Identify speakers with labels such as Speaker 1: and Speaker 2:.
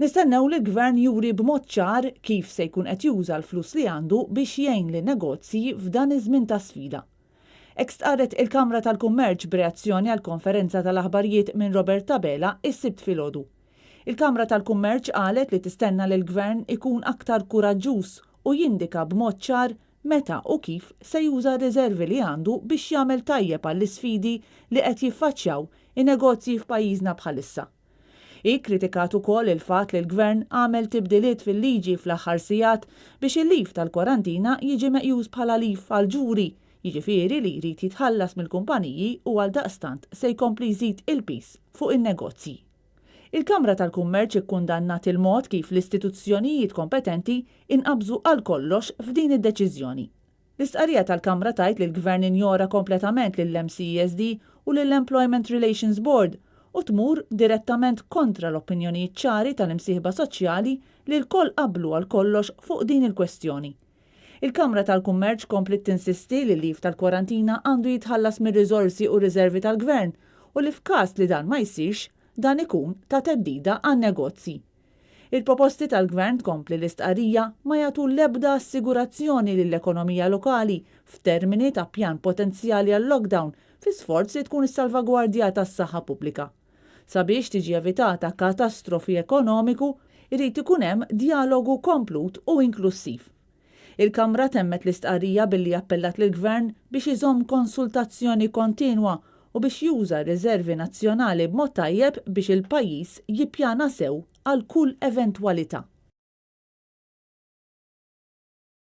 Speaker 1: Nistennew li l-Gvern juri b'mod ċar kif se jkun qed juża l-flus li għandu biex jgħin lin-negozji f'dan iż-żmien ta' sfida. Hekk stqarret il-Kamra tal-Kummerċ b'reazzjoni għall konferenza tal-aħbarijiet minn Robert Tabela is-Sibt filgħodu. Il-Kamra tal-Kummerċ qalet li tistenna li l-Gvern ikun aktar kuraġġuż u jindika b'mod ċar meta u kif se juża r-riservi li għandu biex jagħmel tajjeb għall-isfidi li qed jiffaċċjaw in-negozji f'pajjiżna bħalissa. Kritikat ukoll il-fatt li l-Gvern għamel tibdiliet fil-liġi fl-aħħar sigħat biex il-leave tal-kwarantina jiġi meqjus bħala leave għal-ġuri, jiġifieri li jrid jitħallas mill-kumpaniji u għaldaqstant se jkompli jżid il-pis fuq in-negozji. Il-Kamra tal-Kummerċ ikkundannat il-mod kif l-istituzzjonijiet kompetenti inqabżu għal kollox f'din id-deċiżjoni. L-istqarrija tal-Kamra tgħid li l-Gvern injora kompletament lill-MCESD u lill-Employment Relations Board u tmur direttament kontra l-opinjonijiet ċari tal-imsieħba soċjali li l-koll qablu għal kollox fuq din il-kwestjoni. Il-Kamra tal-Kummerċ komplet tinsisti li l-leave tal-kwarantina għandu jitħallas mir-riżorsi u riservi tal-Gvern u li f'każ li dan ma jsirx dan ikun ta' teddida għan-negozji. Il-proposti tal-Gvern tkompli l-istqarrija ma jagħtu l-ebda assigurazzjoni lill-ekonomija lokali f'termini ta' pjan potenzjali għall-lockdown fi sforz li tkun is-salvagwardja tas-saħħa pubblika. Sabiex tiġi evitata katastrofi ekonomiku, irid ikun hemm dialogu komplut u inklusiv. Il-Kamra temmet l-istqarrija billi appellat lill-Gvern biex iżomm konsultazzjoni kontinwa u biex juża r-riservi nazzjonali b'mod tajjeb biex il-pajjiż jippjana sew għal kull eventwalità.